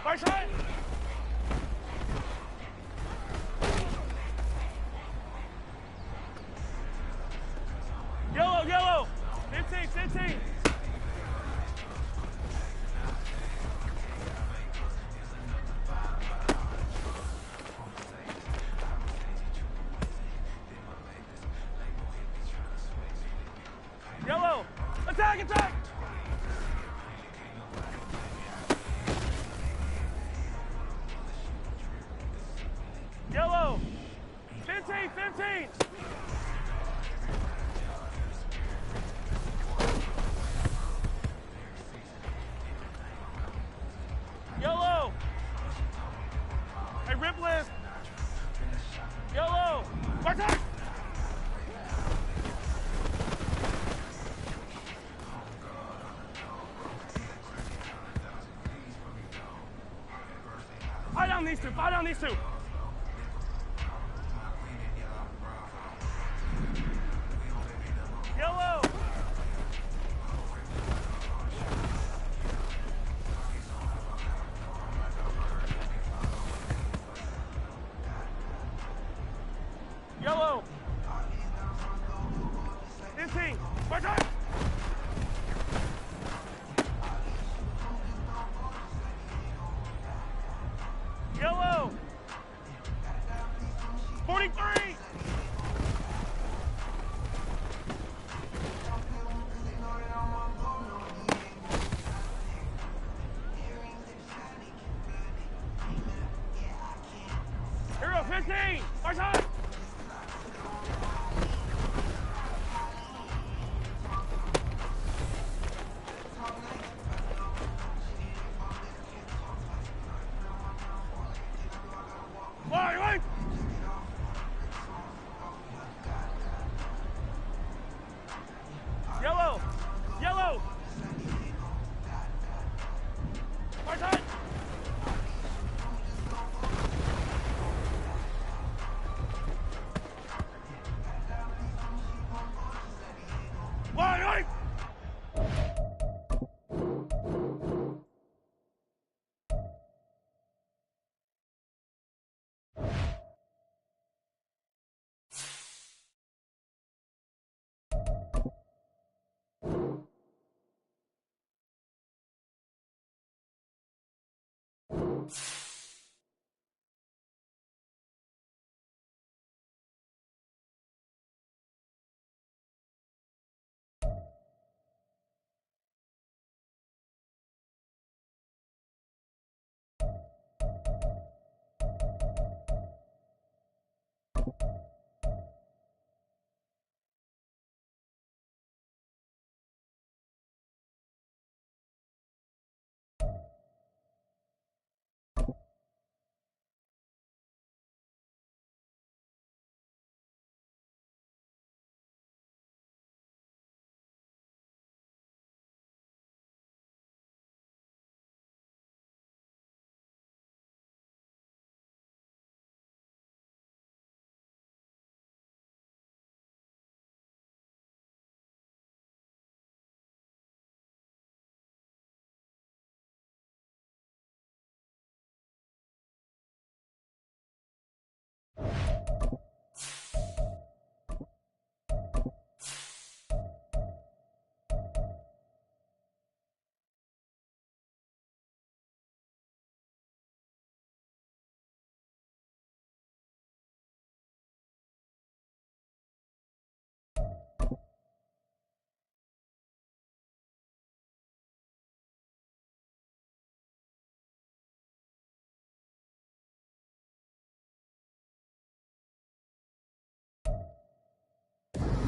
Right side. Yellow, yellow. 15, 15. Yellow. Attack, attack. Yellow. 15, 15. Yellow. Hey, rip list. Yellow. Attack. Fire down these two. Fire down these two. Yellow. Yellow. 15. Right side. Yellow. 43. Here we go, 15. Right side. Right. Yellow. Yellow. Right side. Right.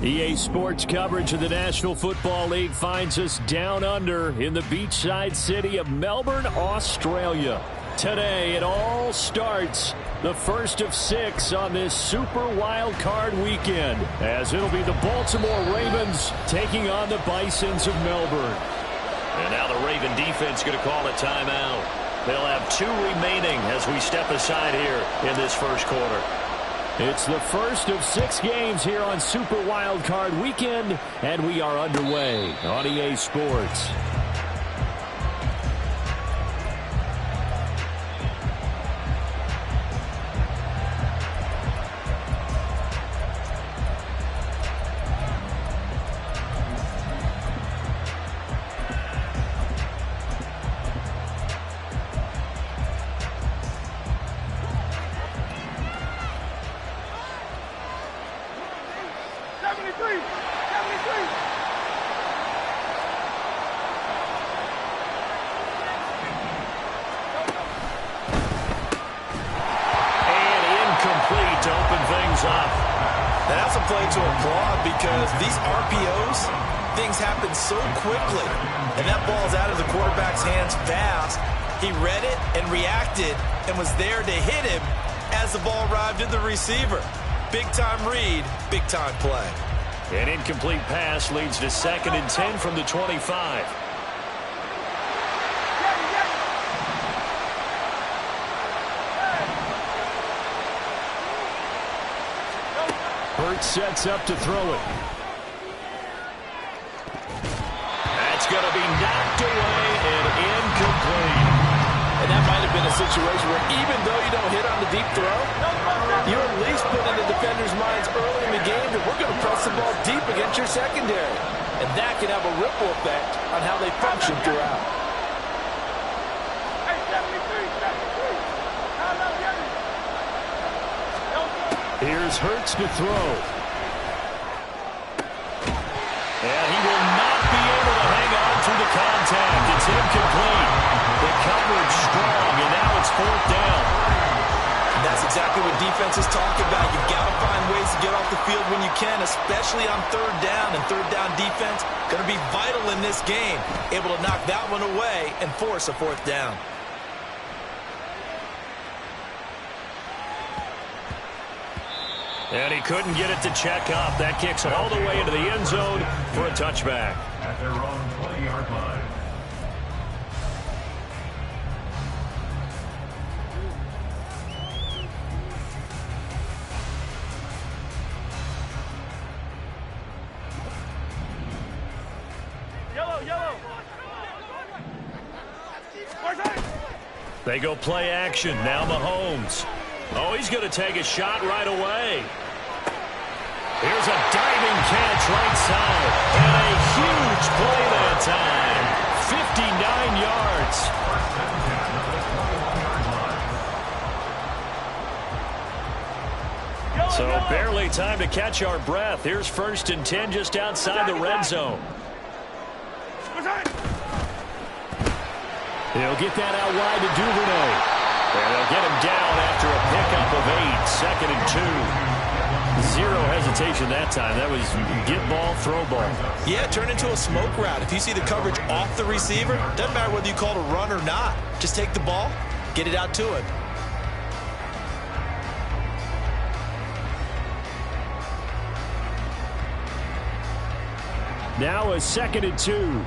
EA Sports coverage of the National Football League finds us down under in the beachside city of Melbourne, Australia. Today it all starts, the first of 6 on this Super Wild Card weekend, as it'll be the Baltimore Ravens taking on the Bisons of Melbourne. And now the Raven defense going to call a timeout. They'll have 2 remaining as we step aside here in this first quarter. It's the first of 6 games here on Super Wild Card weekend, and we are underway on EA Sports. play to applaud because these RPOs, things happen so quickly. And that ball's out of the quarterback's hands fast. He read it and reacted and was there to hit him as the ball arrived at the receiver. Big-time read, big-time play. An incomplete pass leads to 2nd and 10 from the 25. Hurts sets up to throw it. That's going to be knocked away and incomplete. And that might have been a situation where even though you don't hit on the deep throw, you at least put in the defender's minds early in the game that we're going to press the ball deep against your secondary. And that can have a ripple effect on how they function throughout. Here's Hurts to throw. And he will not be able to hang on to the contact. It's incomplete. The coverage strong, and now it's 4th down. And that's exactly what defenses talk about. You've got to find ways to get off the field when you can, especially on 3rd down. And 3rd down defense going to be vital in this game. Able to knock that one away and force a 4th down. And he couldn't get it to check up. That kicks all the way into the end zone for a touchback. At their own 20-yard line. Yellow. They go play action. Now Mahomes. Oh, he's going to take a shot right away. Here's a diving catch right side. And a huge play that time. 59 yards. So barely time to catch our breath. Here's 1st and 10 just outside the red zone. He'll get that out wide to Duvernay. And they'll get him down after a pickup of 8. 2nd and 2. Zero hesitation that time. That was get ball, throw ball. Yeah, turn into a smoke route. If you see the coverage off the receiver, doesn't matter whether you call it a run or not. Just take the ball, get it out to him. Now a 2nd and 2.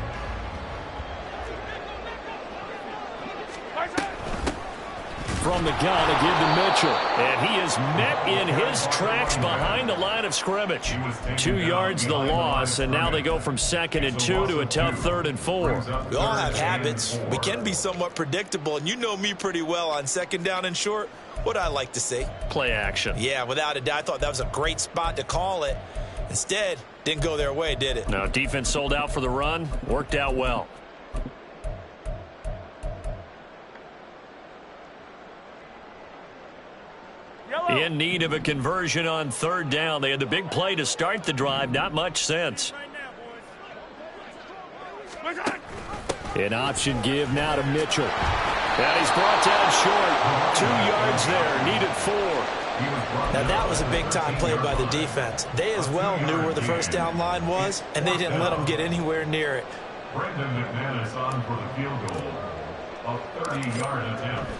From the gun, a give to Mitchell. And he is met in his tracks behind the line of scrimmage. 2 yards the loss, and now they go from 2nd and 2 to a tough 3rd and 4. We all have habits. We can be somewhat predictable, and you know me pretty well on 2nd down and short. What I like to see. Play action. Yeah, without a doubt. I thought that was a great spot to call it. Instead, didn't go their way, did it? No, defense sold out for the run. Worked out well. In need of a conversion on 3rd down. They had the big play to start the drive. Not much sense. An option give now to Mitchell. And he's brought down short. 2 yards there. Needed 4. Now that was a big-time play by the defense. They as well knew where the 1st down line was, and they didn't let them get anywhere near it. Brendan McManus on for the field goal. A 30-yard attempt.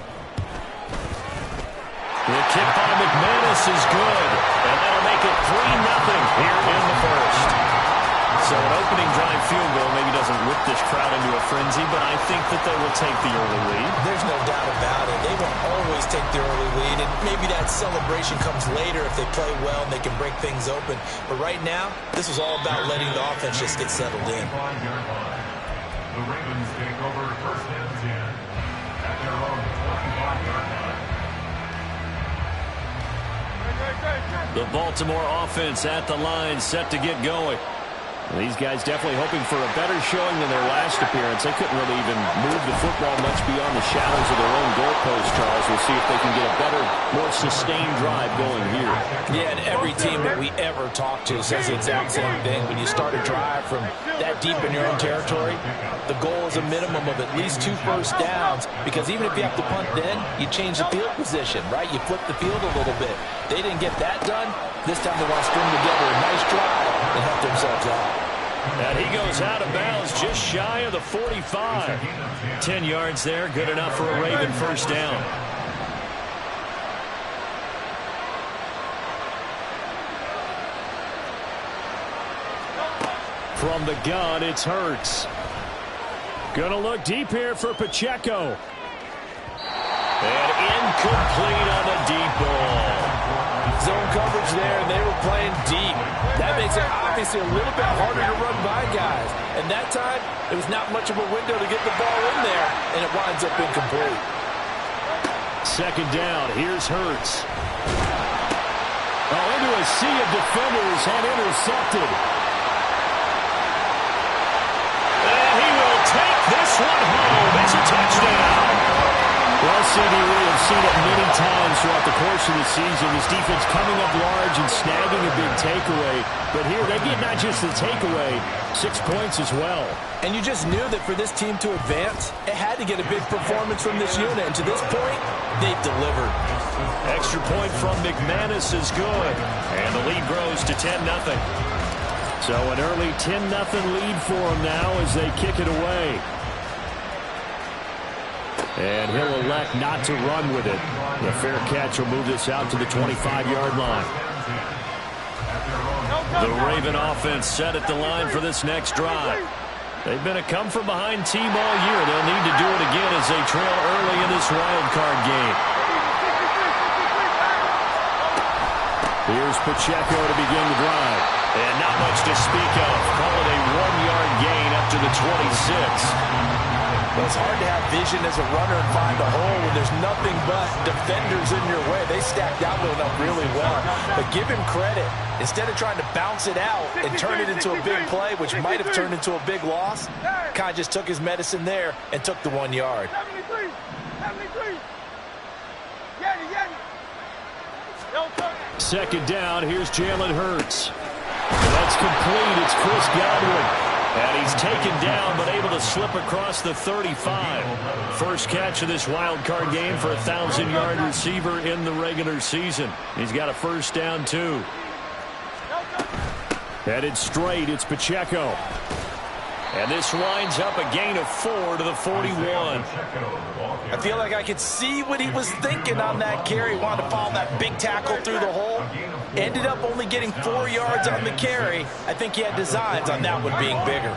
The kick by McManus is good, and that'll make it 3-0 here in the 1st. So an opening drive field goal maybe doesn't whip this crowd into a frenzy, but I think that they will take the early lead. There's no doubt about it. They will always take the early lead, and maybe that celebration comes later if they play well and they can break things open. But right now, this was all about letting the offense just get settled in. The Ravens take over 1st and 10 at their own 25-yard line. The Baltimore offense at the line, set to get going. These guys definitely hoping for a better showing than their last appearance. They couldn't really even move the football much beyond the shadows of their own goalpost, Charles. We'll see if they can get a better, more sustained drive going here. Yeah, and every team that we ever talk to says the exact same thing. When you start a drive from that deep in your own territory, the goal is a minimum of at least 2 first downs, because even if you have to punt then, you change the field position, right? You flip the field a little bit. They didn't get that done. This time they want to string together a nice drive and help themselves out. And he goes out of bounds just shy of the 45. 10 yards there, good enough for a Raven first down. From the gun, it's Hurts. Gonna look deep here for Pacheco. And incomplete on the deep ball. Zone coverage there, and they were playing deep. That makes it obviously a little bit harder to run by guys. And that time, it was not much of a window to get the ball in there, and it winds up incomplete. Second down, here's Hurts. Oh, into a sea of defenders and intercepted. And he will take this one home. It's a touchdown. Well, CD, we have seen it many times throughout the course of the season. This defense coming up large and snagging a big takeaway. But here, they get not just the takeaway, 6 points as well. And you just knew that for this team to advance, it had to get a big performance from this unit. And to this point, they've delivered. Extra point from McManus is good. And the lead grows to 10-0. So an early 10-0 lead for them now as they kick it away. And he'll elect not to run with it. The fair catch will move this out to the 25-yard line. The Raven offense set at the line for this next drive. They've been a come-from-behind team all year. They'll need to do it again as they trail early in this wild card game. Here's Pacheco to begin the drive. And not much to speak of. Call it a 1-yard gain up to the 26. Well, it's hard to have vision as a runner and find a hole when there's nothing but defenders in your way. They stacked out up really well. But give him credit. Instead of trying to bounce it out and turn it into a big play, which might have turned into a big loss, kind of just took his medicine there and took the 1 yard. Second down, here's Jalen Hurts. That's complete. It's Chris Godwin. And he's taken down, but able to slip across the 35. First catch of this wild card game for a 1,000-yard receiver in the regular season. He's got a first down, too. Headed straight, it's Pacheco. And this winds up a gain of 4 to the 41. I feel like I could see what he was thinking on that carry. Wanted to follow that big tackle through the hole. Ended up only getting 4 yards on the carry. I think he had designs on that one being bigger.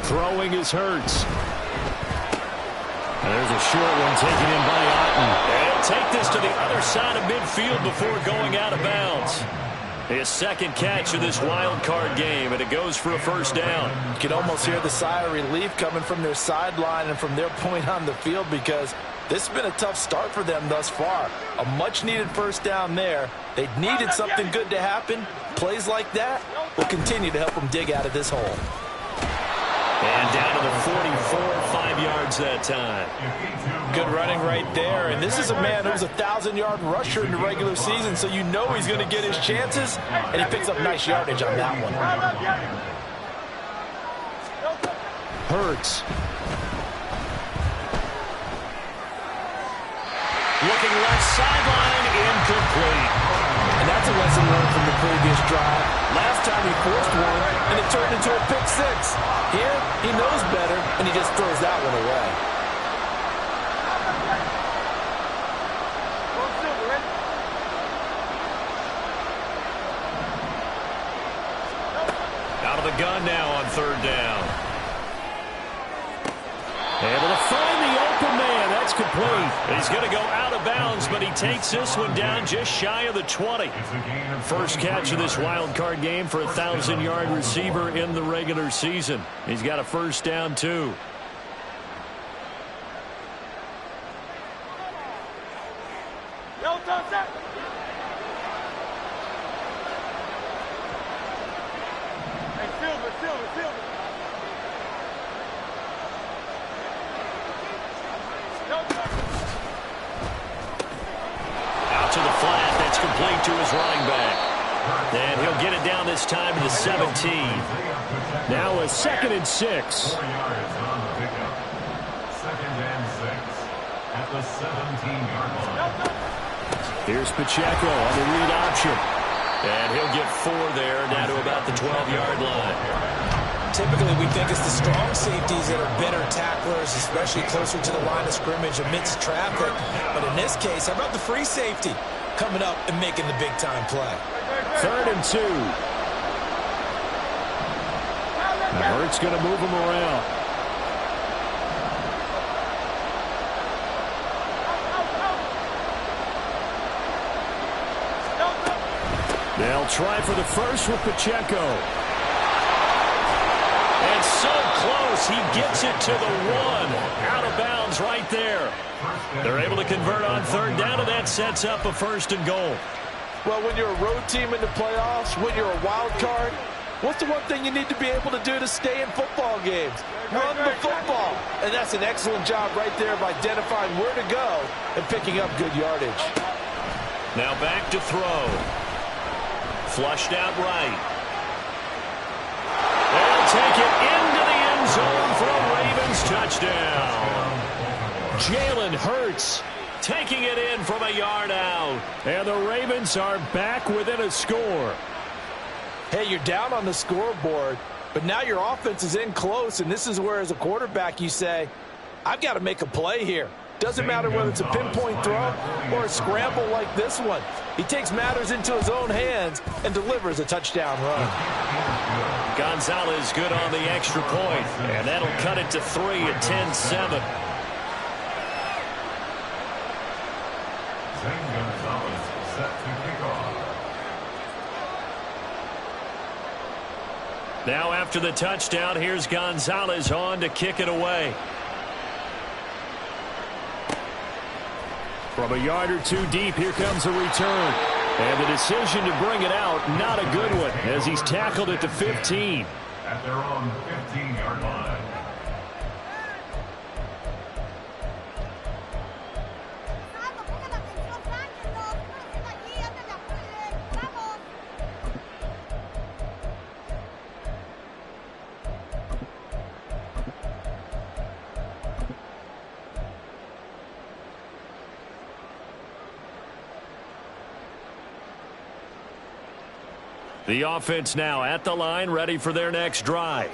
Throwing is Hurts. And there's a short one taken in by Otten. And he'll take this to the other side of midfield before going out of bounds. His second catch of this wild card game, and it goes for a first down. You can almost hear the sigh of relief coming from their sideline and from their point on the field, because this has been a tough start for them thus far. A much-needed first down there. They needed something good to happen. Plays like that will continue to help them dig out of this hole. And down to the 44, 5 yards that time. Good running right there. And this is a man who's a 1,000-yard rusher in the regular season, so you know he's going to get his chances, and he picks up nice yardage on that one. Hurts. Looking left sideline, incomplete. And that's a lesson learned from the previous drive. Last time he forced one, and it turned into a pick six. Here, he knows better, and he just throws that one away. Out of the gun now on third down. Able to find the open man. That's complete. He's going to go out of bounds, but he takes this one down just shy of the 20. First catch of this wild card game for a 1,000-yard receiver in the regular season. He's got a first down, too. will get it down this time to the 17. Now a 2nd and 6. 4 yards on the pickup. 2nd and 6 at the 17-yard line. Here's Pacheco on the read option. And he'll get 4 there, down to about the 12-yard line. Typically, we think it's the strong safeties that are better tacklers, especially closer to the line of scrimmage amidst traffic. But in this case, how about the free safety coming up and making the big-time play? 3rd and 2. Now Hurts going to move him around. They'll try for the first with Pacheco. And so close, he gets it to the 1. Out of bounds right there. They're able to convert on 3rd down, and that sets up a 1st and goal. Well, when you're a road team in the playoffs, when you're a wild card, what's the one thing you need to be able to do to stay in football games? Run the football. And that's an excellent job right there of identifying where to go and picking up good yardage. Now back to throw. Flushed out right. They'll take it into the end zone for a Ravens touchdown. Jalen Hurts taking it in from a yard out. And the Ravens are back within a score. Hey, you're down on the scoreboard, but now your offense is in close, and this is where, as a quarterback, you say, I've got to make a play here. Doesn't matter whether it's a pinpoint throw or a scramble like this one. He takes matters into his own hands and delivers a touchdown run. Gonzalez good on the extra point, and that'll cut it to 3 at 10-7. Zane Gonzalez set to kick off. Now after the touchdown, here's Gonzalez on to kick it away. From a yard or 2 deep, here comes a return. And the decision to bring it out, not a good one, as he's tackled at the 15. At their own 15-yard line. The offense now at the line, ready for their next drive.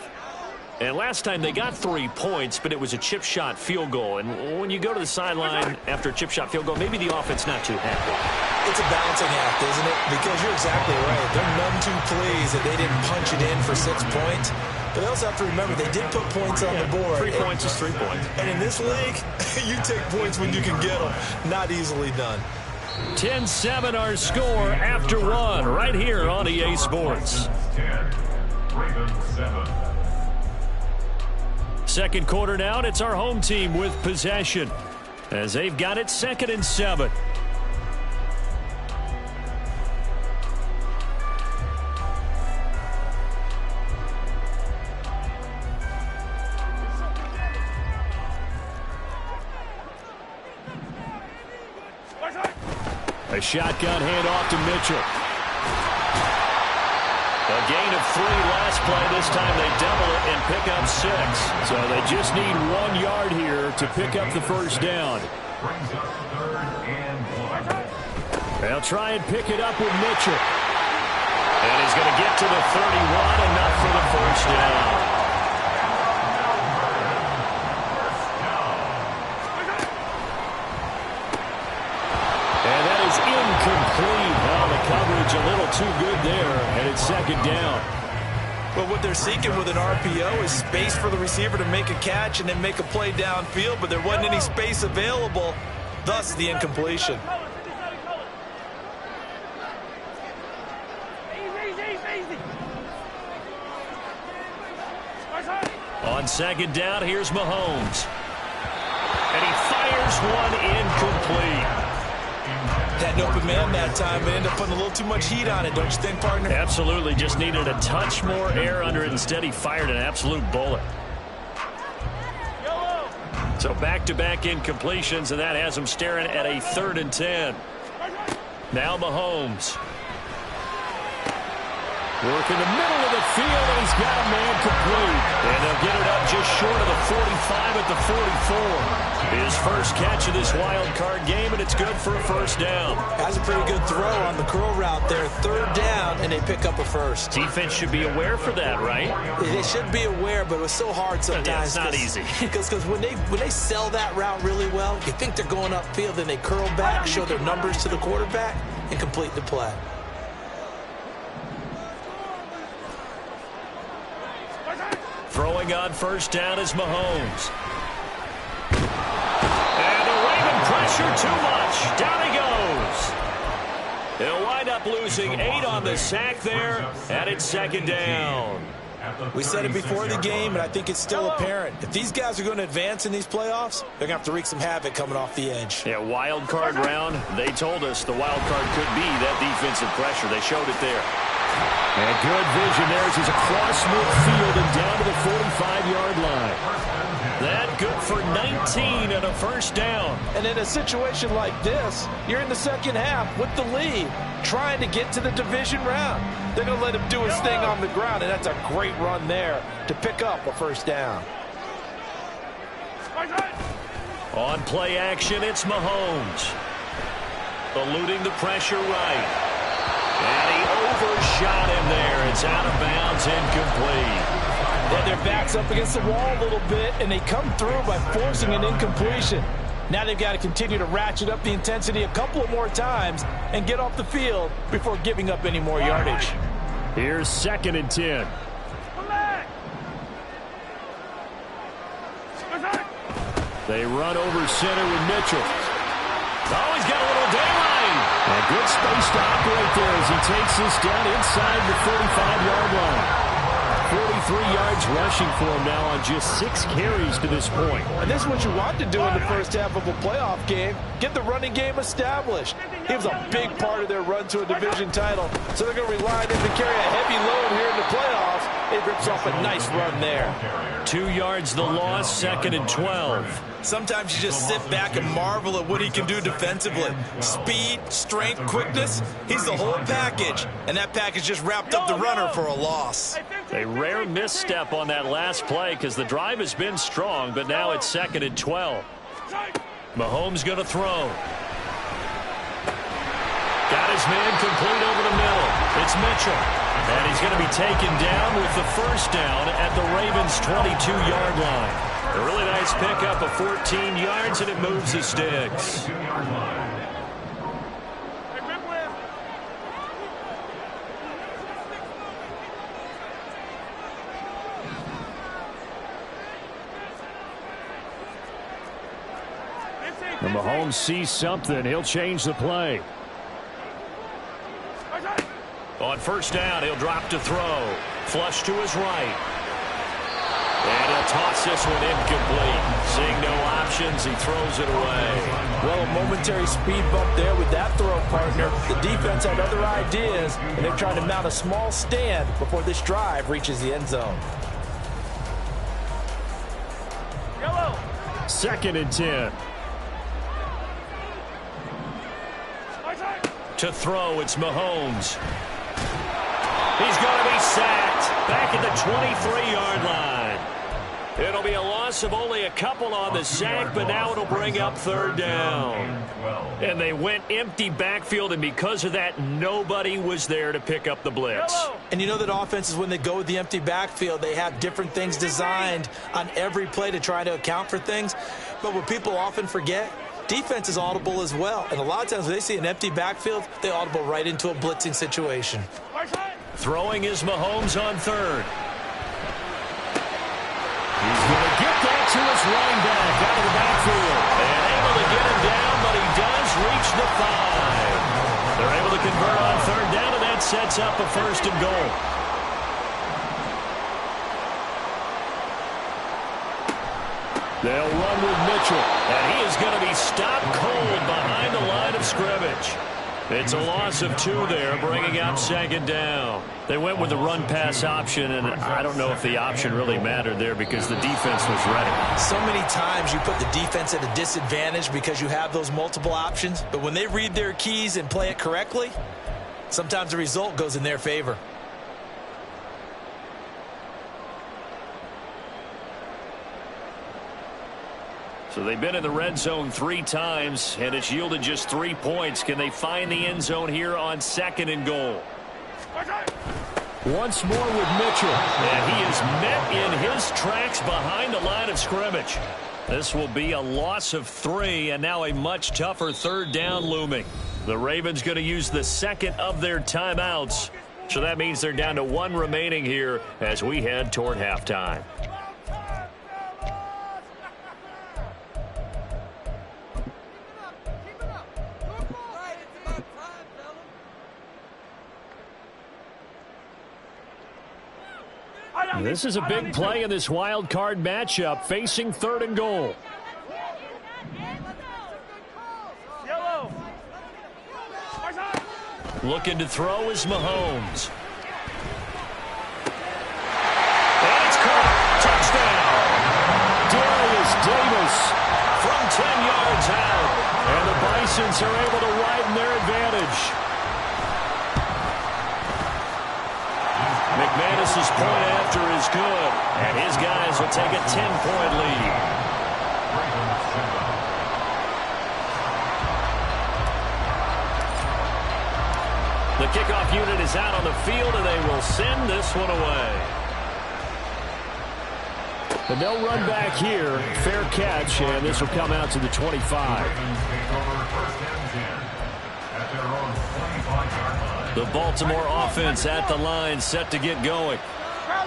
And last time they got 3 points, but it was a chip shot field goal. And when you go to the sideline after a chip shot field goal, maybe the offense not too happy. It's a balancing act, isn't it? Because you're exactly right. They're none too pleased that they didn't punch it in for 6 points. But they also have to remember they did put points on the board. 3 points is 3 points. And in this league, you take points when you can get them. Not easily done. 10-7 our score after 1 right here on EA Sports. 10, Ravens 7. Second quarter now, and it's our home team with possession as they've got it 2nd and 7. A shotgun handoff to Mitchell. A gain of 3 last play. This time they double it and pick up 6. So they just need 1 yard here to pick up the first down. Brings up 3rd and 1. They'll try and pick it up with Mitchell. And he's going to get to the 31, enough for the first down. Incomplete. Well, the coverage a little too good there, and it's 2nd down. But what they're seeking with an RPO is space for the receiver to make a catch and then make a play downfield, but there wasn't any space available, thus the incompletion. On 2nd down, here's Mahomes. And he fires one incomplete. Had an open man that time, but ended up putting a little too much heat on it, don't you think, partner? Absolutely. Just needed a touch more air under it. Instead, he fired an absolute bullet. So back-to-back incompletions, and that has him staring at a 3rd and 10. Now Mahomes. Working the middle of the field, and he's got a man complete. And they'll get it up just short of the 45 at the 44. His first catch of this wild card game, and it's good for a first down. That's a pretty good throw on the curl route there. Third down, and they pick up a first. Defense should be aware for that, right? They should be aware, but it was so hard sometimes. Yeah, it's not easy. Because when they sell that route really well, you think they're going upfield, then they curl back, show their numbers to the quarterback, and complete the play. Throwing on first down is Mahomes. And the Raven pressure too much. Down he goes. He'll wind up losing 8 on the sack there, and it's second down. We said it before the game, and I think it's still apparent. If these guys are going to advance in these playoffs, they're going to have to wreak some havoc coming off the edge. Yeah, wild card round. They told us the wild card could be that defensive pressure. They showed it there. And good vision there as he's across midfield and down to the 45-yard line. That good for 19 and a first down. And in a situation like this, you're in the second half with the lead, trying to get to the division round. They're going to let him do his thing on the ground, and that's a great run there to pick up a first down. On play action, it's Mahomes. Eluding the pressure right. And he overshot him there. It's out of bounds, incomplete. Yeah, their back's up against the wall a little bit, and they come through by forcing an incompletion. Now they've got to continue to ratchet up the intensity a couple of more times and get off the field before giving up any more yardage. Here's 2nd and 10. They run over center with Mitchell. Oh, he's got a little daylight. And good space to operate there as he takes this down inside the 45-yard line. 43 yards rushing for him now on just 6 carries to this point. And this is what you want to do in the first half of a playoff game. Get the running game established. He was a big part of their run to a division title, so they're going to rely on him to carry a heavy load here in the playoffs. It rips off a nice run there. 2 yards the loss, 2nd and 12. Sometimes you just sit back and marvel at what he can do defensively. Speed, strength, quickness, he's the whole package. And that package just wrapped up the runner for a loss. A rare misstep on that last play because the drive has been strong, but now it's 2nd and 12. Mahomes going to throw. Got his man complete over the middle. It's Mitchell. And he's going to be taken down with the first down at the Ravens' 22-yard line. A really nice pickup of 14 yards, and it moves the sticks. And Mahomes sees something. He'll change the play. On first down, he'll drop to throw. Flush to his right. And he'll toss this one incomplete. Seeing no options, he throws it away. Well, a momentary speed bump there with that throw, partner. The defense had other ideas, and they're trying to mount a small stand before this drive reaches the end zone. 2nd and 10. To throw, it's Mahomes. He's going to be sacked back at the 23-yard line. It'll be a loss of only a couple on the sack, but now it'll bring up 3rd down. And they went empty backfield, and because of that, nobody was there to pick up the blitz. And you know that offenses, when they go with the empty backfield, they have different things designed on every play to try to account for things. But what people often forget, defense is audible as well. And a lot of times when they see an empty backfield, they audible right into a blitzing situation. Throwing is Mahomes on 3rd. He's going to get that to his running back out of the backfield. And able to get him down, but he does reach the 5. They're able to convert on 3rd down, and that sets up a 1st and goal. They'll run with Mitchell, and he is going to be stopped cold behind the line of scrimmage. It's a loss of 2 there, bringing up 2nd down. They went with the run-pass option, and I don't know if the option really mattered there because the defense was ready. So many times you put the defense at a disadvantage because you have those multiple options, but when they read their keys and play it correctly, sometimes the result goes in their favor. So they've been in the red zone 3 times, and it's yielded just 3 points. Can they find the end zone here on 2nd and goal? Once more with Mitchell. And he is met in his tracks behind the line of scrimmage. This will be a loss of 3, and now a much tougher 3rd down looming. The Ravens going to use the 2nd of their timeouts. So that means they're down to 1 remaining here as we head toward halftime. This is a big play in this wild card matchup, facing 3rd and goal. Looking to throw is Mahomes. And it's caught. Touchdown. Darius Davis from 10 yards out. And the Bisons are able to widen their advantage. McManus's point after is good, and his guys will take a 10-point lead. The kickoff unit is out on the field, and they will send this one away. And they'll run back here. Fair catch, and this will come out to the 25. The Baltimore offense at the line, set to get going.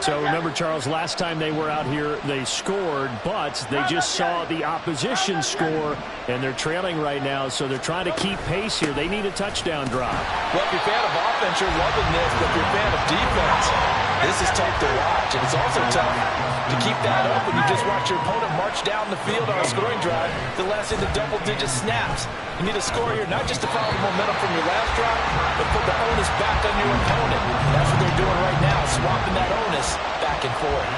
So remember, Charles, last time they were out here, they scored, but they just saw the opposition score, and they're trailing right now, so they're trying to keep pace here. They need a touchdown drive. Well, if you're a fan of offense, you're loving this, but if you're a fan of defense, this is tough to watch, and it's also tough to keep that up when you just watch your opponent march down the field on a scoring drive that lasts into double-digit snaps. You need a score here, not just to follow the momentum from your last drive, but put the onus back on your opponent. That's what they're doing right now, swapping that onus back and forth.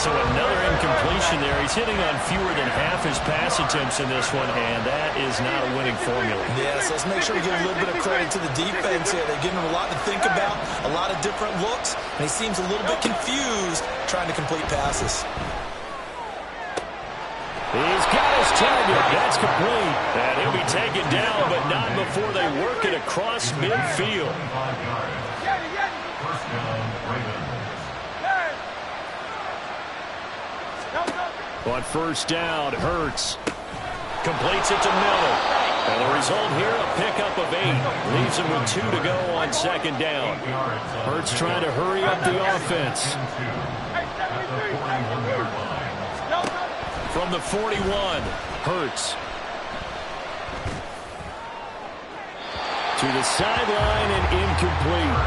So another incompletion there. He's hitting on fewer than half his pass attempts in this one, and that is not a winning formula. Yes, let's make sure we give a little bit of credit to the defense here. They're giving him a lot to think about, a lot of different looks, and he seems a little bit confused trying to complete passes. He's got his target. That's complete. And he'll be taken down, but not before they work it across midfield. On 1st down, Hurts completes it to Miller. And the result here, a pickup of 8. Leaves him with 2 to go on 2nd down. Hurts trying to hurry up the offense. From the 41, Hurts. To the sideline and incomplete.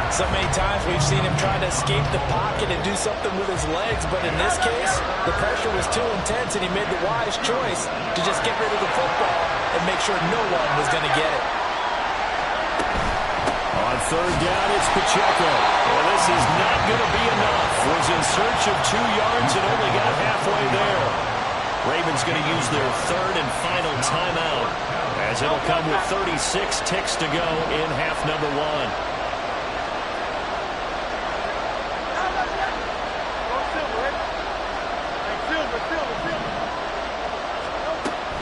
So many times we've seen him try to escape the pocket and do something with his legs, but in this case, the pressure was too intense, and he made the wise choice to just get rid of the football and make sure no one was going to get it. On 3rd down, it's Pacheco. Well, this is not going to be enough. Was in search of 2 yards and only got halfway there. Ravens going to use their 3rd and final timeout, as it'll come with 36 ticks to go in half number 1.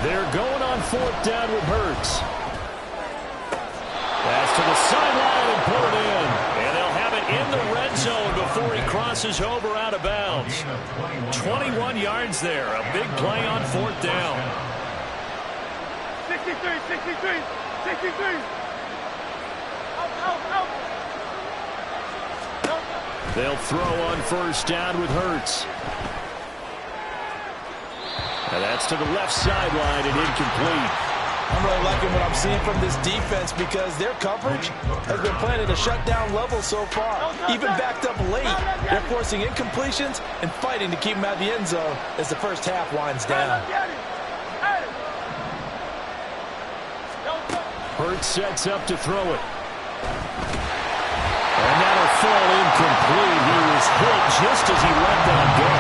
They're going on 4th down with Hurts. Pass to the sideline and pull it in. And they'll have it in the red zone before he crosses over out of bounds. 21 yards there. A big play on 4th down. 63, 63, 63. Out. They'll throw on 1st down with Hurts. And that's to the left sideline and incomplete. I'm really liking what I'm seeing from this defense because their coverage has been playing at a shutdown level so far. Even backed up late, they're forcing incompletions and fighting to keep them out of the end zone as the first half winds down. Hurts sets up to throw it. And that'll fall incomplete. He was hit just as he let that go.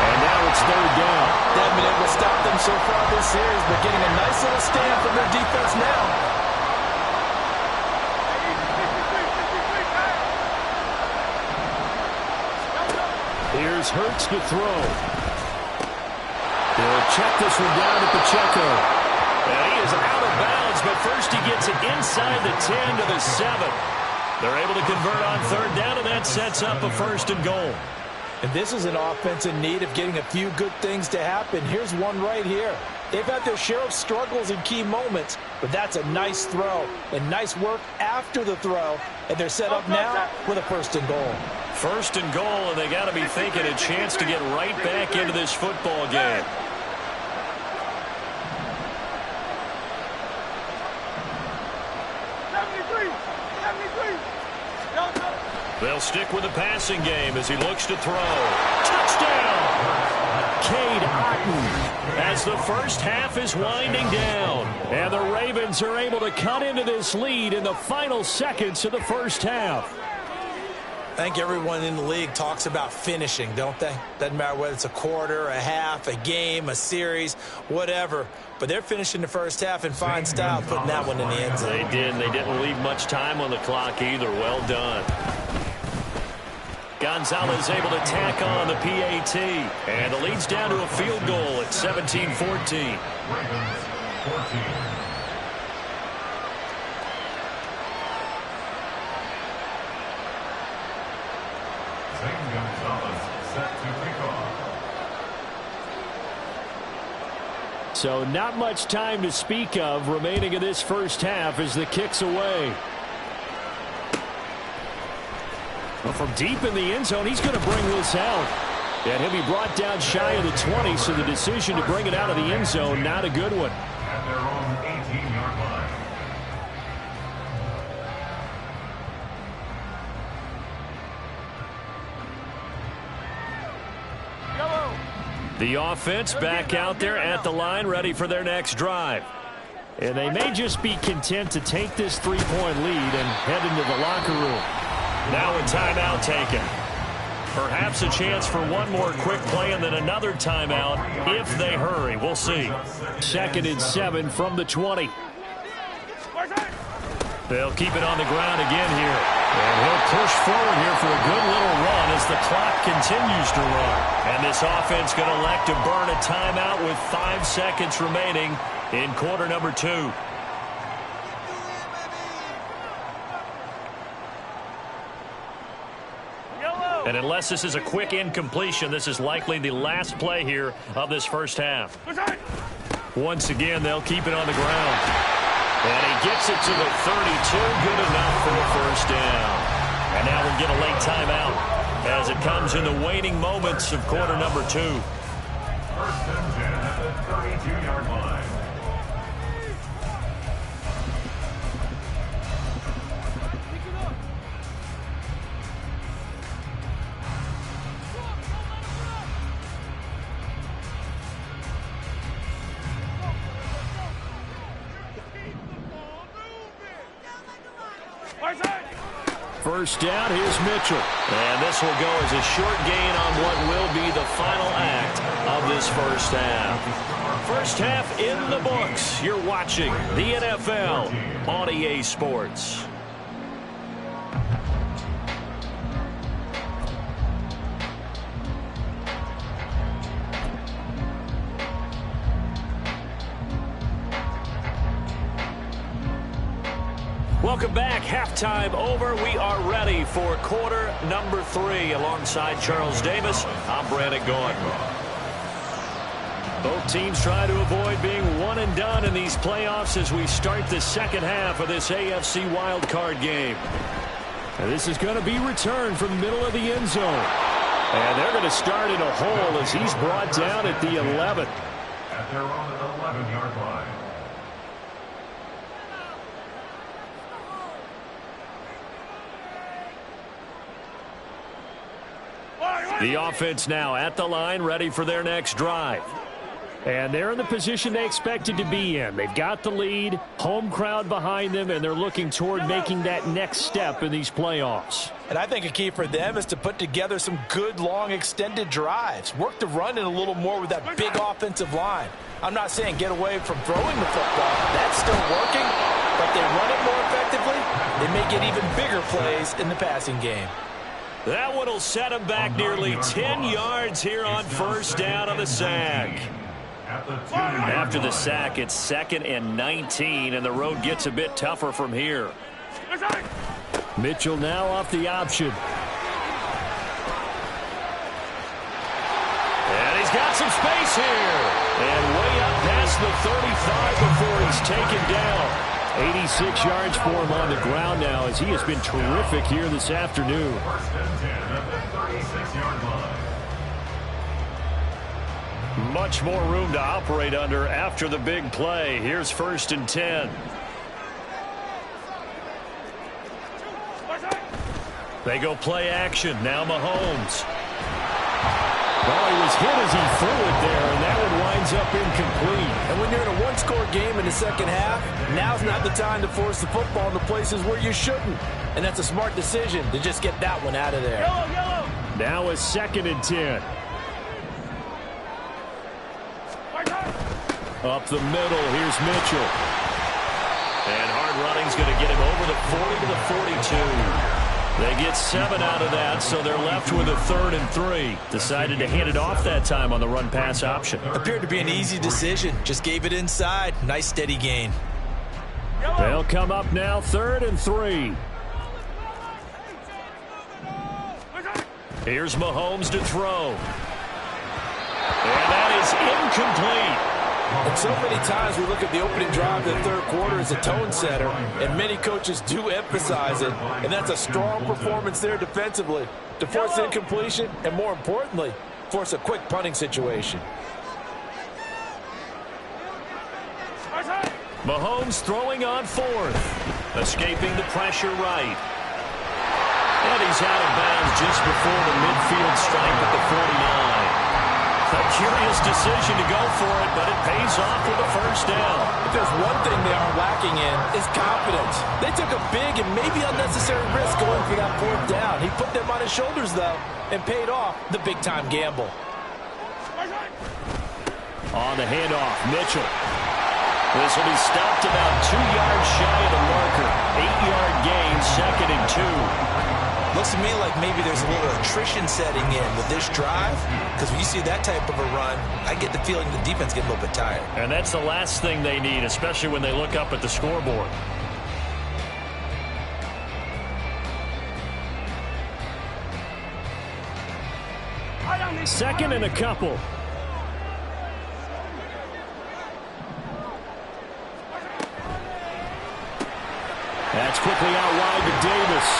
And now it's 3rd down. They haven't been able to stop them so far this series, but getting a nice little stand from their defense now. Here's Hurts to throw. They'll check this one down to Pacheco. And he is out of bounds, but first he gets it inside the 10 to the 7. They're able to convert on third down, and that sets up a first and goal. And this is an offense in need of getting a few good things to happen. Here's one right here. They've had their share of struggles in key moments, but that's a nice throw and nice work after the throw. And they're set up now with a first and goal. First and goal, and they got to be thinking a chance to get right back into this football game. They'll stick with the passing game as he looks to throw. Touchdown! Cade Otton as the first half is winding down. And the Ravens are able to cut into this lead in the final seconds of the first half. I think everyone in the league talks about finishing, don't they? Doesn't matter whether it's a quarter, a half, a game, a series, whatever. But they're finishing the first half in fine style, putting that one in the end zone. They did, and they didn't leave much time on the clock either. Well done. Gonzalez able to tack on the PAT. And the lead's down to a field goal at 17-14. Ravens 14. Zane Gonzalez set to kick off. So not much time to speak of remaining in this first half as the kick's away. Well, from deep in the end zone, he's going to bring this out. And he'll be brought down shy of the 20, so the decision to bring it out of the end zone, not a good one. At their own 18-yard line. The offense back out there at the line, ready for their next drive. And they may just be content to take this three-point lead and head into the locker room. Now a timeout taken. Perhaps a chance for one more quick play and then another timeout if they hurry. We'll see. 2nd and 7 from the 20. They'll keep it on the ground again here. And he'll push forward here for a good little run as the clock continues to run. And this offense going to elect to burn a timeout with 5 seconds remaining in quarter number 2. And unless this is a quick incompletion, this is likely the last play here of this first half. Once again, they'll keep it on the ground. And he gets it to the 32. Good enough for the first down. And now we'll get a late timeout as it comes in the waning moments of quarter number 2. First and 10 at the 32-yard line. First down, here's Mitchell. And this will go as a short gain on what will be the final act of this first half. First half in the books. You're watching the NFL on EA Sports. Welcome back. Halftime over. We are ready for quarter number 3. Alongside Charles Davis, I'm Brandon Gordon. Both teams try to avoid being one and done in these playoffs as we start the second half of this AFC wildcard game. And this is going to be returned from the middle of the end zone. And they're going to start in a hole as he's brought down at the 11. At their own 11-yard line. The offense now at the line, ready for their next drive. And they're in the position they expected to be in. They've got the lead, home crowd behind them, and they're looking toward making that next step in these playoffs. And I think a key for them is to put together some good, long, extended drives. Work the run in a little more with that big offensive line. I'm not saying get away from throwing the football. That's still working, but they run it more effectively. They may get even bigger plays in the passing game. That one will set him back nearly 10 yards here on first down on the sack. at the 2. After the sack, it's 2nd and 19, and the road gets a bit tougher from here. Mitchell now off the option. And he's got some space here. And way up past the 35 before he's taken down. 86 yards for him on the ground now as he has been terrific here this afternoon. First and 10 at the 36-yard line. Much more room to operate under after the big play. Here's 1st and 10. They go play action. Now Mahomes. Well, he was hit as he threw it there, and that one winds up incomplete. And when you're in a one-score game in the second half, now's not the time to force the football into places where you shouldn't. And that's a smart decision to just get that one out of there. Now a 2nd and 10. Up the middle, here's Mitchell. And hard running's going to get him over the 40 to the 42. They get 7 out of that, so they're left with a 3rd and 3. Decided to hand it off that time on the run-pass option. Appeared to be an easy decision. Just gave it inside. Nice steady gain. They'll come up now 3rd and 3. Here's Mahomes to throw. And that is incomplete. And so many times we look at the opening drive of the third quarter as a tone setter, and many coaches do emphasize it, and that's a strong performance there defensively to force incompletion and, more importantly, force a quick punting situation. Mahomes throwing on 4th. Escaping the pressure right. And he's out of bounds just before the midfield stripe at the 49. A curious decision to go for it, but it pays off with a 1st down. If there's one thing they are lacking in, it's confidence. They took a big and maybe unnecessary risk going for that 4th down. He put them on his shoulders, though, and paid off the big-time gamble. On the handoff, Mitchell. This will be stopped about 2 yards shy of the marker. 8-yard gain, 2nd and 2. Looks to me like maybe there's a little attrition setting in with this drive, because when you see that type of a run, I get the feeling the defense gets a little bit tired. And that's the last thing they need, especially when they look up at the scoreboard. Second and a couple. That's quickly out wide to Davis.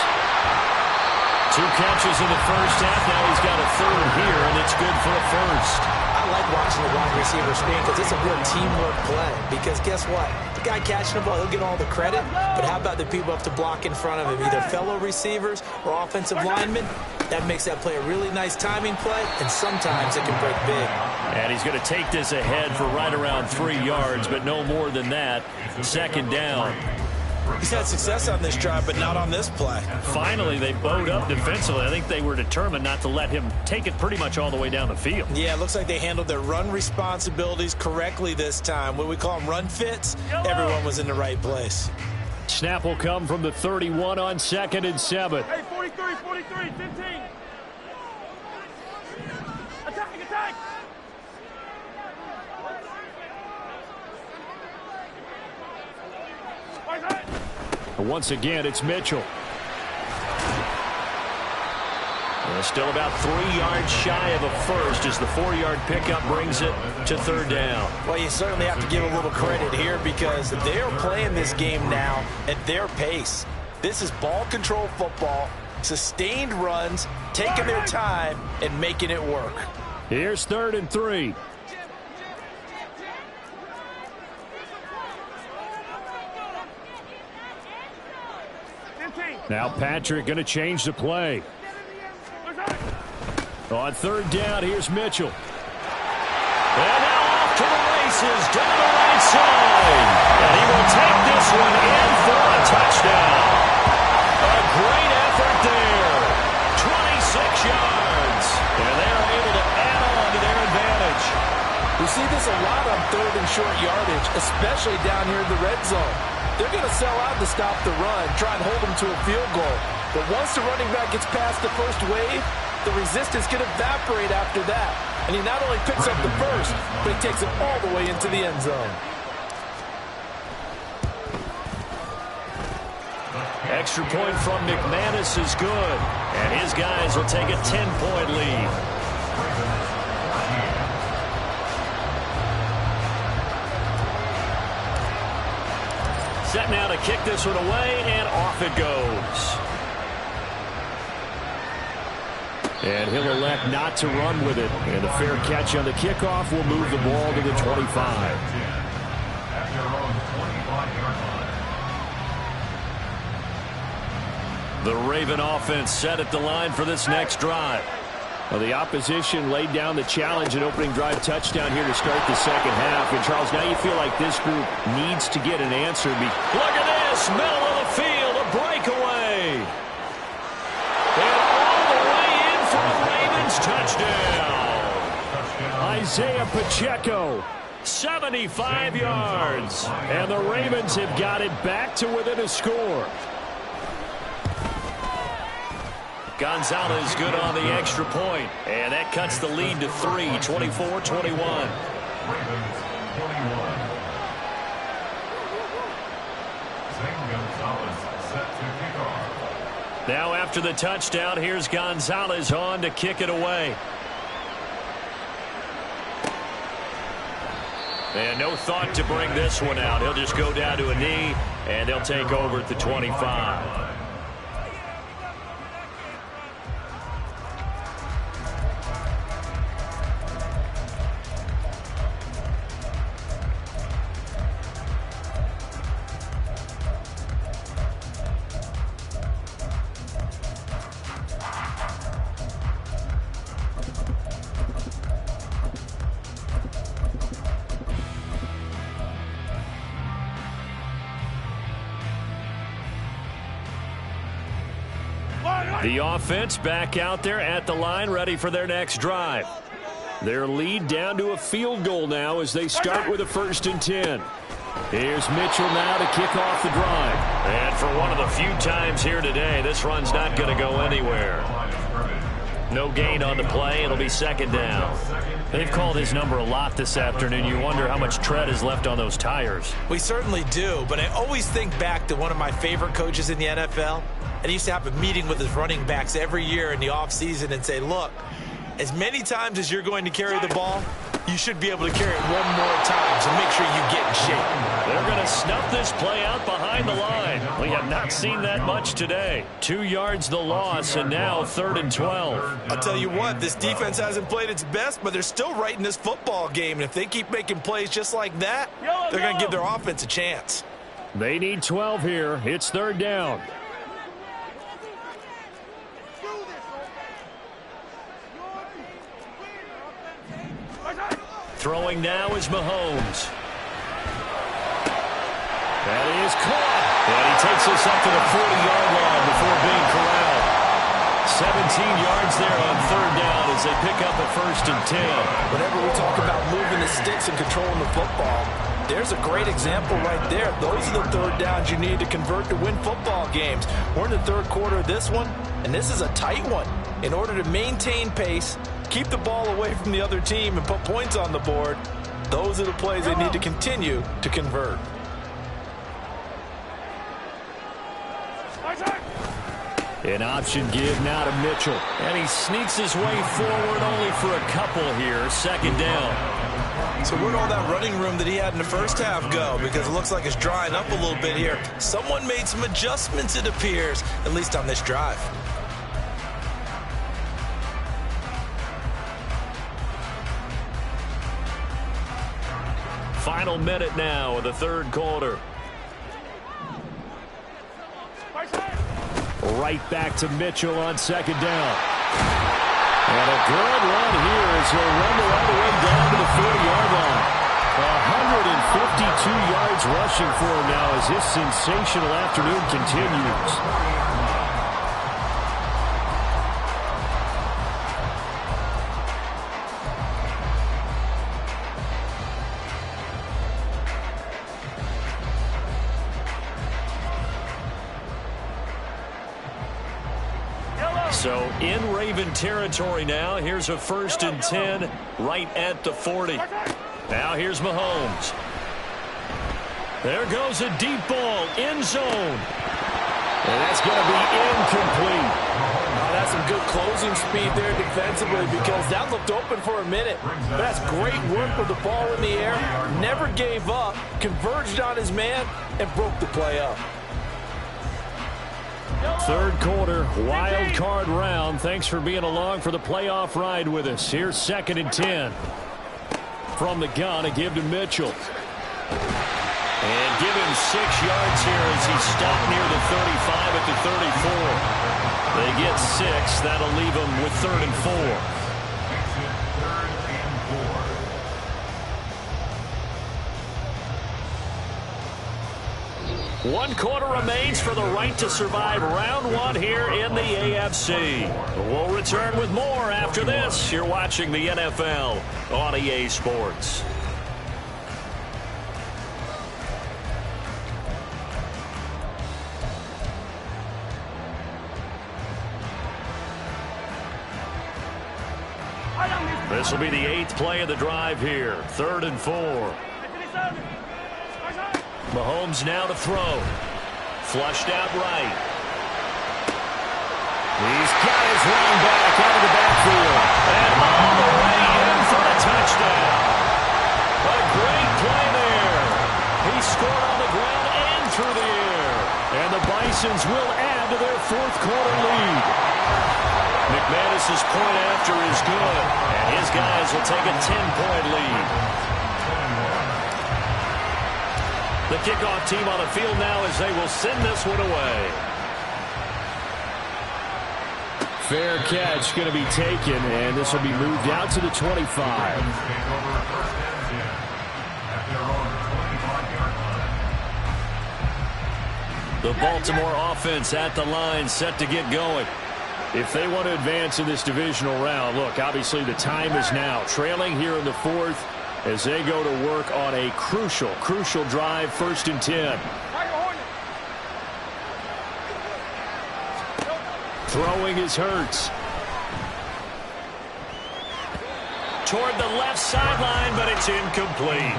2 catches in the first half. Now he's got a 3rd here, and it's good for a 1st. I like watching the wide receiver screen because it's a real teamwork play. Because guess what? The guy catching the ball, he'll get all the credit. But how about the people up to block in front of him, either fellow receivers or offensive linemen? That makes that play a really nice timing play, and sometimes it can break big. And he's going to take this ahead for right around 3 yards, but no more than that. 2nd down. He's had success on this drive, but not on this play. Finally, they bowed up defensively. I think they were determined not to let him take it pretty much all the way down the field. Yeah, it looks like they handled their run responsibilities correctly this time. What we call them run fits, everyone was in the right place. Snap will come from the 31 on 2nd and 7. Hey, 43, 15. Attack! Once again, it's Mitchell. Well, still about 3 yards shy of a 1st as the 4-yard pickup brings it to 3rd down. Well, you certainly have to give a little credit here because they're playing this game now at their pace. This is ball control football, sustained runs, taking their time, and making it work. Here's 3rd and 3. Now Patrick going to change the play. On 3rd down, here's Mitchell. And now off to the races down the right side. And he will take this one in for a touchdown. A great effort there. 26 yards. And they are able to add on to their advantage. We see this a lot on 3rd and short yardage, especially down here in the red zone. They're going to sell out to stop the run, try and hold them to a field goal. But once the running back gets past the first wave, the resistance can evaporate after that. And he not only picks up the first, but he takes it all the way into the end zone. Extra point from McManus is good. And his guys will take a 10-point lead. Set now to kick this one away, and off it goes. And he'll elect not to run with it. And a fair catch on the kickoff will move the ball to the 25. The Raven offense set at the line for this next drive. Well, the opposition laid down the challenge and opening drive touchdown here to start the second half. And, Charles, now you feel like this group needs to get an answer. Look at this. Middle of the field. A breakaway. And all the way in for a Ravens touchdown. Isaiah Pacheco. 75 yards. And the Ravens have got it back to within a score. Gonzalez good on the extra point. And that cuts the lead to 3, 24-21. Now after the touchdown, here's Gonzalez on to kick it away. And no thought to bring this one out. He'll just go down to a knee, and they'll take over at the 25. The offense back out there at the line, ready for their next drive. Their lead down to a field goal now as they start with a 1st and 10. Here's Mitchell now to kick off the drive. And for one of the few times here today, this run's not going to go anywhere. No gain on the play. It'll be 2nd down. They've called his number a lot this afternoon. You wonder how much tread is left on those tires. We certainly do, but I always think back to one of my favorite coaches in the NFL. And he used to have a meeting with his running backs every year in the offseason and say, look, as many times as you're going to carry the ball, you should be able to carry it one more time, so make sure you get in shape. They're going to snuff this play out behind the line. We have not seen that much today. 2 yards the loss, and now 3rd and 12. I'll tell you what, this defense hasn't played its best, but they're still right in this football game. And if they keep making plays just like that, they're going to give their offense a chance. They need 12 here. It's 3rd down. Throwing now is Mahomes. That is caught. And he takes us up to the 40-yard line before being corralled. 17 yards there on 3rd down as they pick up a 1st and 10. Whenever we talk about moving the sticks and controlling the football, there's a great example right there. Those are the 3rd downs you need to convert to win football games. We're in the 3rd quarter of this one, and this is a tight one. In order to maintain pace, keep the ball away from the other team, and put points on the board, those are the plays they need to continue to convert. An option give now to Mitchell. And he sneaks his way forward only for a couple here. 2nd down. So where'd all that running room that he had in the first half go? Because it looks like it's drying up a little bit here. Someone made some adjustments, it appears, at least on this drive. Final minute now of the 3rd quarter. Right back to Mitchell on 2nd down. And a good run here as he'll run all the way down to the 40-yard line. 152 yards rushing for him now as his sensational afternoon continues. So in Raven territory now. Here's a 1st and 10 right at the 40. Now here's Mahomes. There goes a deep ball, end zone. And that's going to be incomplete. That's some good closing speed there defensively because that looked open for a minute. But that's great work with the ball in the air. Never gave up, converged on his man, and broke the play up. Third quarter, wild card round. Thanks for being along for the playoff ride with us. Here's 2nd and 10. From the gun, a give to Mitchell. And give him 6 yards here as he stopped near the 35 at the 34. They get 6. That'll leave them with 3rd and 4. One quarter remains for the right to survive round 1 here in the AFC. We'll return with more after this. You're watching the NFL on EA Sports. This will be the 8th play of the drive here. 3rd and 4. Mahomes now to throw. Flushed out right. He's got his run back out of the backfield. And all the way in for the touchdown. A great play there. He scored on the ground and through the air. And the Bisons will add to their 4th quarter lead. McManus's point after is good. And his guys will take a 10-point lead. The kickoff team on the field now as they will send this one away. Fair catch going to be taken, and this will be moved out to the 25. The Baltimore offense at the line, set to get going. If they want to advance in this divisional round, look, obviously the time is now. Trailing here in the 4th as they go to work on a crucial drive, 1st and 10. Throwing is Hurts. Toward the left sideline, but it's incomplete.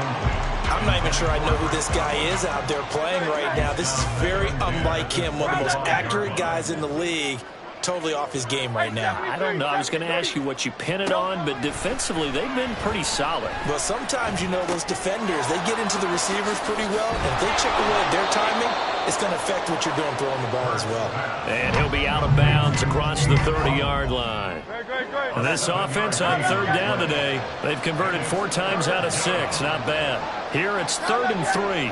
I'm not even sure I know who this guy is out there playing right now. This is very unlike him, one of the most accurate guys in the league. Totally off his game right now. I don't know. I was going to ask you what you pin it on, but defensively, they've been pretty solid. Well, sometimes, you know, those defenders, they get into the receivers pretty well. And if they chip away at their timing, it's going to affect what you're doing throwing the ball as well. And he'll be out of bounds across the 30-yard line. And this offense on 3rd down today, they've converted 4 times out of 6. Not bad. Here it's 3rd and 3.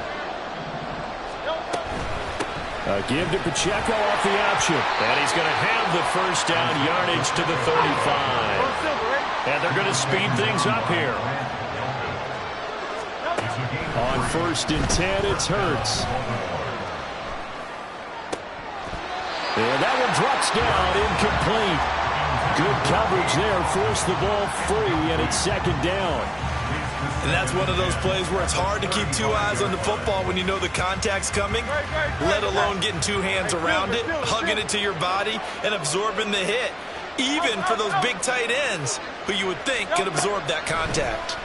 A give to Pacheco off the option. And he's going to have the 1st down, yardage to the 35. And they're going to speed things up here. On 1st and 10, it's Hurts. And that one drops down, incomplete. Good coverage there, forced the ball free, and it's 2nd down. And that's one of those plays where it's hard to keep 2 eyes on the football when you know the contact's coming, let alone getting 2 hands around it, hugging it to your body, and absorbing the hit, even for those big tight ends who you would think could absorb that contact.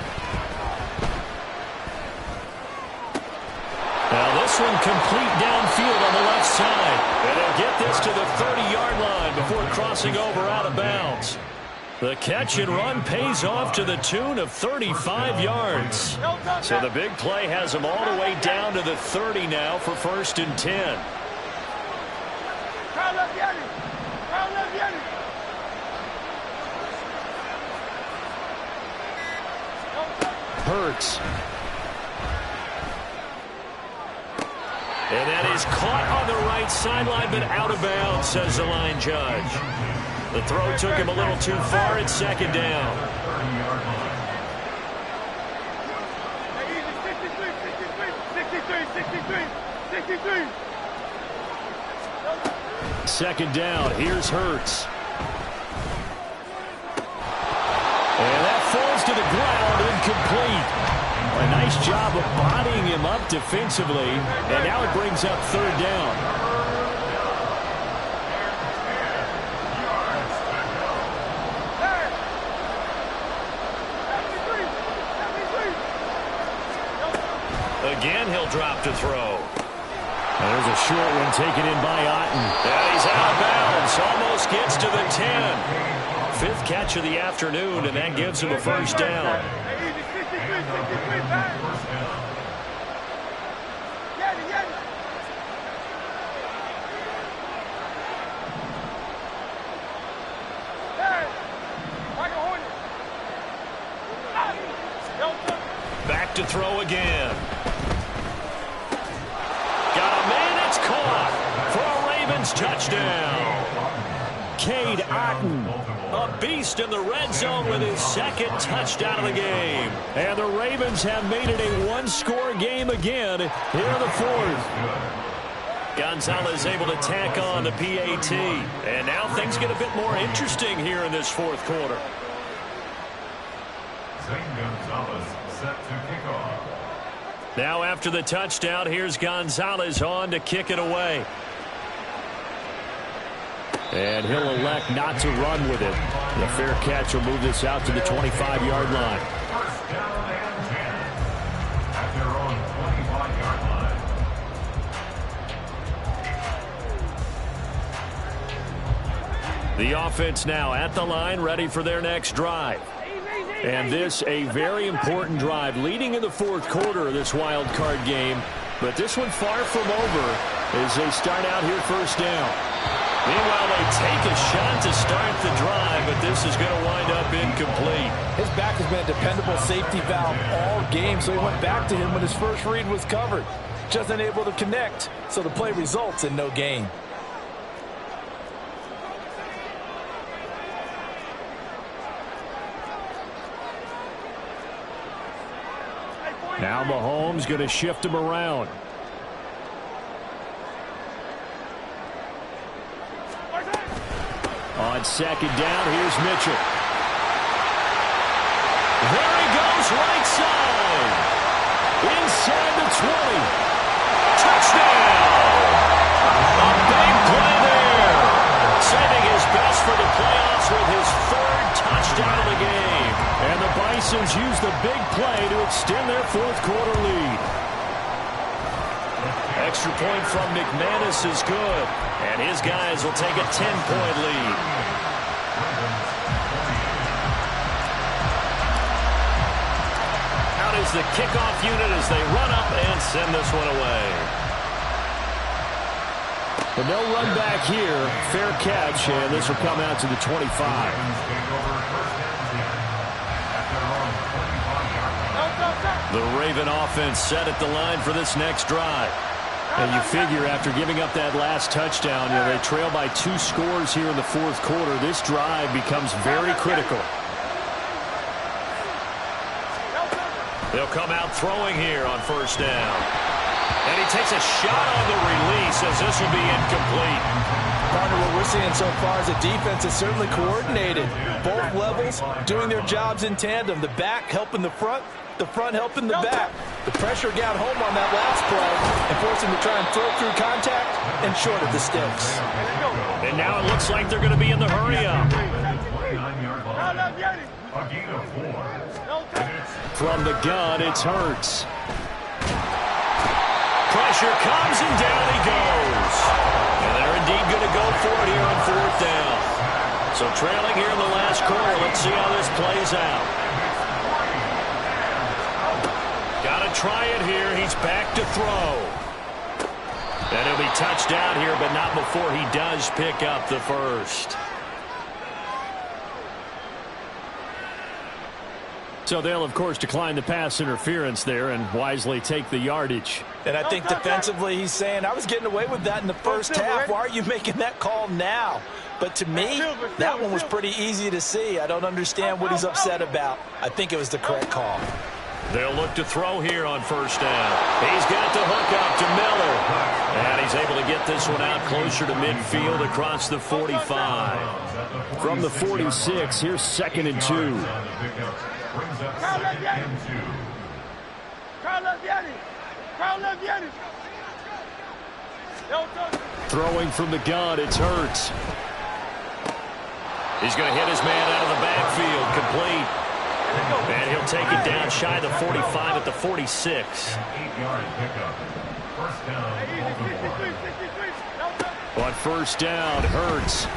Now this one complete downfield on the left side. And they'll get this to the 30-yard line before crossing over out of bounds. The catch and run pays off to the tune of 35 yards. So the big play has them all the way down to the 30 now for 1st and 10. Hurts. And that is caught on the right sideline, but out of bounds, says the line judge. The throw took him a little too far. It's 2nd down. 2nd down. Here's Hurts. And that falls to the ground, incomplete. A nice job of bodying him up defensively. And now it brings up 3rd down. Again, he'll drop to throw. There's a short one taken in by Otten. And he's out of bounds. Almost gets to the 10. Fifth catch of the afternoon, and that gives him a first down. Back to throw again. Got a man, it's caught for a Ravens touchdown. Cade Otten, A beast in the red zone with his second touchdown of the game. and the Ravens have made it a one-score game again here in the fourth. Gonzalez able to tack on the PAT. And now things get a bit more interesting here in this fourth quarter. Zane Gonzalez set to kick off. Now after the touchdown, here's Gonzalez on to kick it away. And he'll elect not to run with it. The fair catch will move this out to the 25-yard line. First down and 10 at their own 25-yard line. The offense now at the line, ready for their next drive. And this a very important drive leading in the fourth quarter of this wild card game. But this one far from over as they start out here first down. Meanwhile, they take a shot to start the drive, but this is going to wind up incomplete. His back has been a dependable safety valve all game, so he went back to him when his first read was covered. Just unable to connect, so the play results in no gain. Now Mahomes going to shift him around. On second down, here's Mitchell. There he goes, right side. Inside the 20. Touchdown! A big play there. Saving his best for the playoffs with his third touchdown of the game. And the Bisons use the big play to extend their fourth quarter lead. Extra point from McManus is good. And his guys will take a 10-point lead. Out is the kickoff unit as they run up and send this one away. But no run back here. Fair catch, and this will come out to the 25. The Raven offense set at the line for this next drive. And you figure after giving up that last touchdown, they trail by 2 scores here in the fourth quarter. This drive becomes very critical. They'll come out throwing here on first down. And he takes a shot on the release as this will be incomplete. Partner, what we're seeing so far is the defense is certainly coordinated. Both levels doing their jobs in tandem. The back helping the front helping the back. The pressure got home on that last play and forced him to try and throw through contact and short of the sticks. And now it looks like they're going to be in the hurry-up. From the gun, it's Hurts. Pressure comes and down he goes. And they're indeed going to go for it here on fourth down. So trailing here in the last quarter, let's see how this plays out. Got to try it here. He's back to throw. And he'll be touched out here, but not before he does pick up the first. So they'll, of course, decline the pass interference there and wisely take the yardage. And I think defensively he's saying, I was getting away with that in the first half. Why are you making that call now? But to me, that one was pretty easy to see. I don't understand what he's upset about. I think it was the correct call. They'll look to throw here on first down. He's got the hook up to Miller. And he's able to get this one out closer to midfield across the 45. From the 46, here's 2nd and 2. Throwing from the gun, it's Hurts. He's going to hit his man out of the backfield, complete. And he'll take it down shy of the 45 at the 46. 8-yard pickup. First down, Baltimore. On first down, Hurts.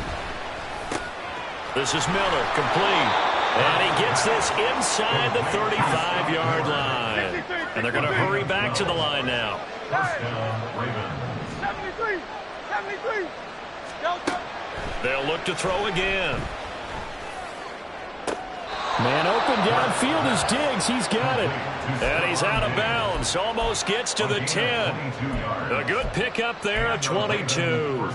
This is Miller, complete. And he gets this inside the 35-yard line. And they're going to hurry back to the line now. First down, Ravens. 73. They'll look to throw again. Man open downfield is Diggs. He's got it. And he's out of bounds. Almost gets to the 10. A good pickup there at 22.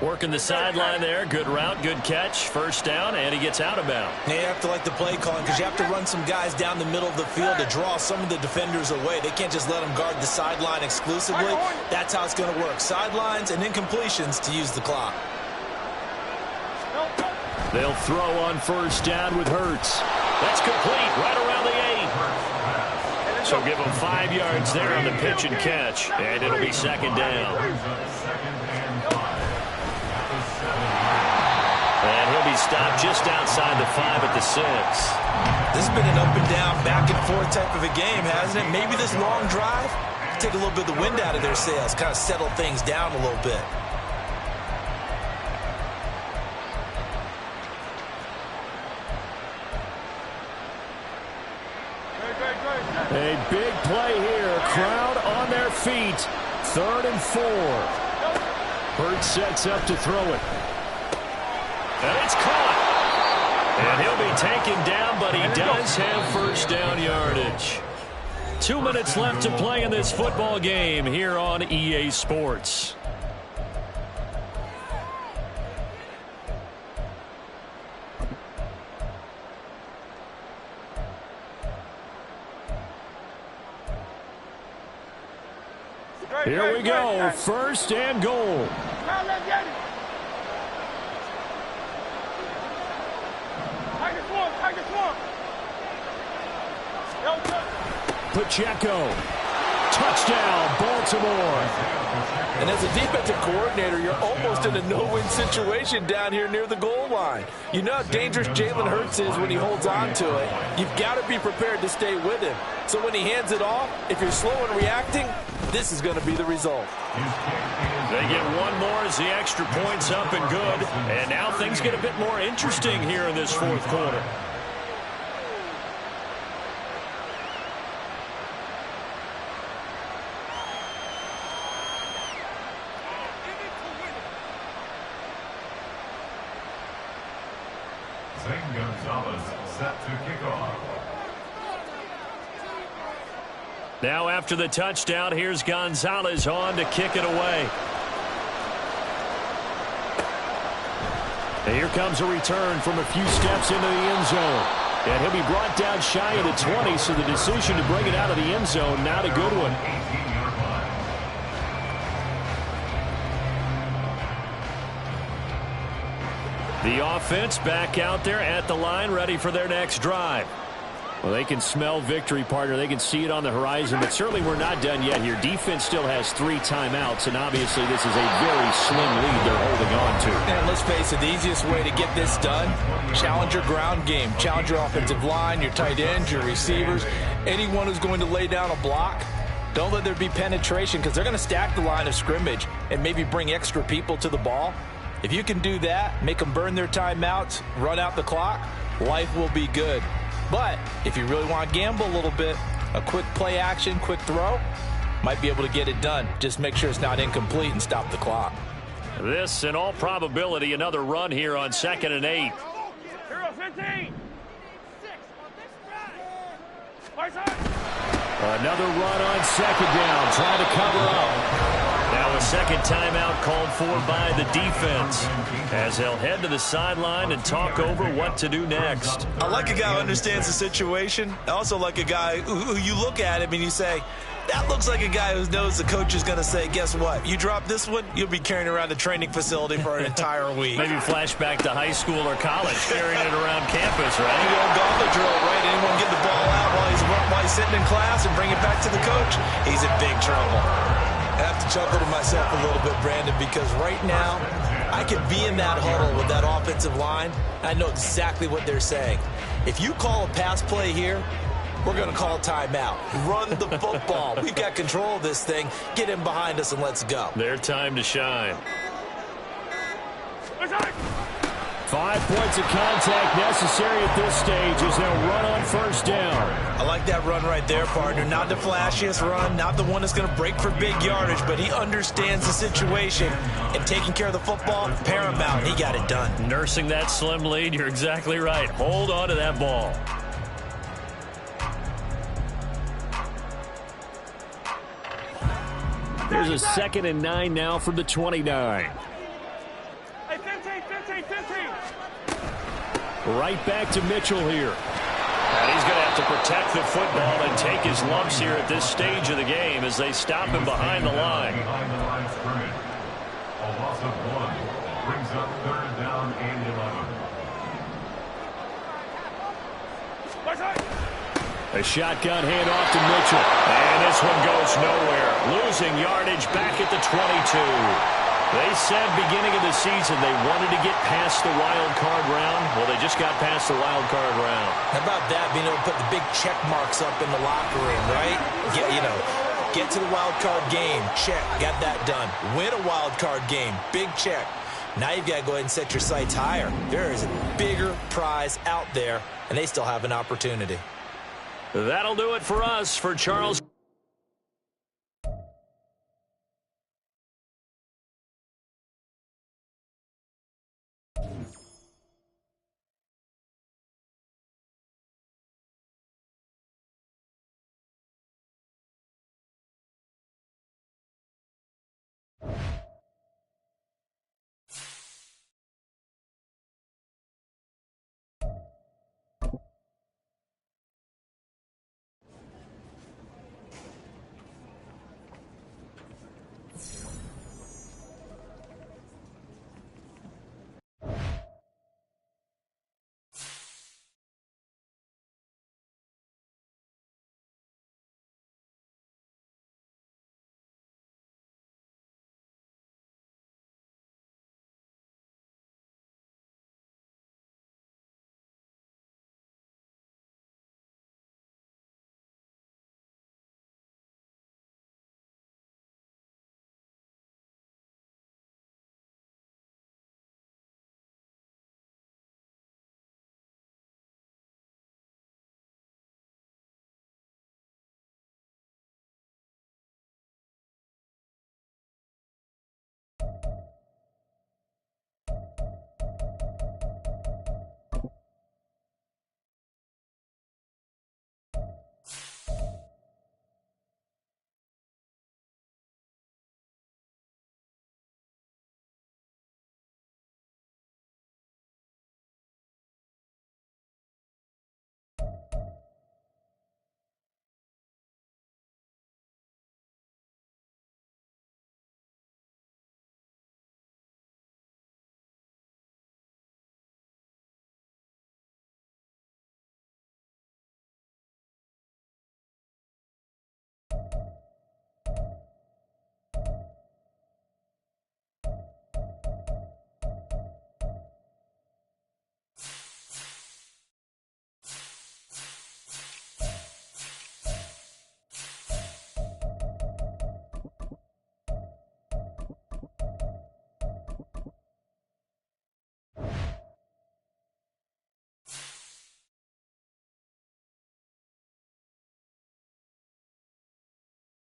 Working the sideline there. Good route, good catch. First down, and he gets out of bounds. Now you have to like the play calling because you have to run some guys down the middle of the field to draw some of the defenders away. They can't just let them guard the sideline exclusively. That's how it's going to work. Sidelines and incompletions to use the clock. They'll throw on first down with Hurts. That's complete right around the 8. So give him 5 yards there on the pitch and catch. And it'll be second down. And he'll be stopped just outside the 5 at the 6. This has been an up and down, back and forth type of a game, hasn't it? Maybe this long drive, take a little bit of the wind out of their sails, kind of settle things down a little bit. A big play here. Crowd on their feet. 3rd and 4. Hurts sets up to throw it. And it's caught. And he'll be taken down, but he does have first down yardage. 2 minutes left to play in this football game here on EA Sports. Here we go. First and goal. Pacheco. Touchdown, Baltimore. And as a defensive coordinator, you're almost in a no-win situation down here near the goal line. You know how dangerous Jalen Hurts is when he holds on to it. You've got to be prepared to stay with him. So when he hands it off, if you're slow in reacting, this is going to be the result. They get one more as the extra point's up and good. And now things get a bit more interesting here in this fourth quarter. Gonzalez set to kick off. Now after the touchdown, here's Gonzalez on to kick it away. And here comes a return from a few steps into the end zone. And he'll be brought down shy of the 20, so the decision to bring it out of the end zone, not a good one. The offense back out there at the line, ready for their next drive. Well, they can smell victory, partner. They can see it on the horizon, but certainly we're not done yet here. Defense still has 3 timeouts, and obviously this is a very slim lead they're holding on to. And let's face it, the easiest way to get this done, challenge your ground game. Challenge your offensive line, your tight ends, your receivers, anyone who's going to lay down a block. Don't let there be penetration because they're going to stack the line of scrimmage and maybe bring extra people to the ball. If you can do that, make them burn their timeouts, run out the clock, life will be good. But if you really want to gamble a little bit, a quick play action, quick throw, might be able to get it done. Just make sure it's not incomplete and stop the clock. This, in all probability, another run here on 2nd and 8. 15. Another run on 2nd down, trying to cover up. Now a second timeout called for by the defense as they'll head to the sideline and talk over what to do next. I like a guy who understands the situation. I also like a guy who you look at him and you say, that looks like a guy who knows the coach is going to say, guess what? You drop this one, you'll be carrying around the training facility for an entire week. Maybe flashback to high school or college, carrying it around campus, right? The old gauntlet drill, right? Anyone get the ball out while he's sitting in class and bring it back to the coach? He's in big trouble. I have to chuckle to myself a little bit, Brandon, because right now, I could be in that huddle with that offensive line. I know exactly what they're saying. If you call a pass play here, we're going to call timeout. Run the football. We've got control of this thing. Get him behind us and let's go. Their time to shine. 5 points of contact necessary at this stage as they'll run on first down. I like that run right there, partner. Not the flashiest run, not the one that's going to break for big yardage, but he understands the situation, and taking care of the football, paramount. He got it done. Nursing that slim lead, you're exactly right. Hold on to that ball. There's a 2nd and 9 now from the 29. Right back to Mitchell here. And he's going to have to protect the football and take his lumps here at this stage of the game as they stop him behind the line. Behind the line scrimmage. A loss of 1 brings up 3rd down and 11. A shotgun handoff to Mitchell. And this one goes nowhere. Losing yardage back at the 22. They said beginning of the season they wanted to get past the wild card round. Well, they just got past the wild card round. How about that, being able to put the big check marks up in the locker room, right? Get to the wild card game. Check. Got that done. Win a wild card game. Big check. Now you've got to go ahead and set your sights higher. There is a bigger prize out there, and they still have an opportunity. That'll do it for us. For Charles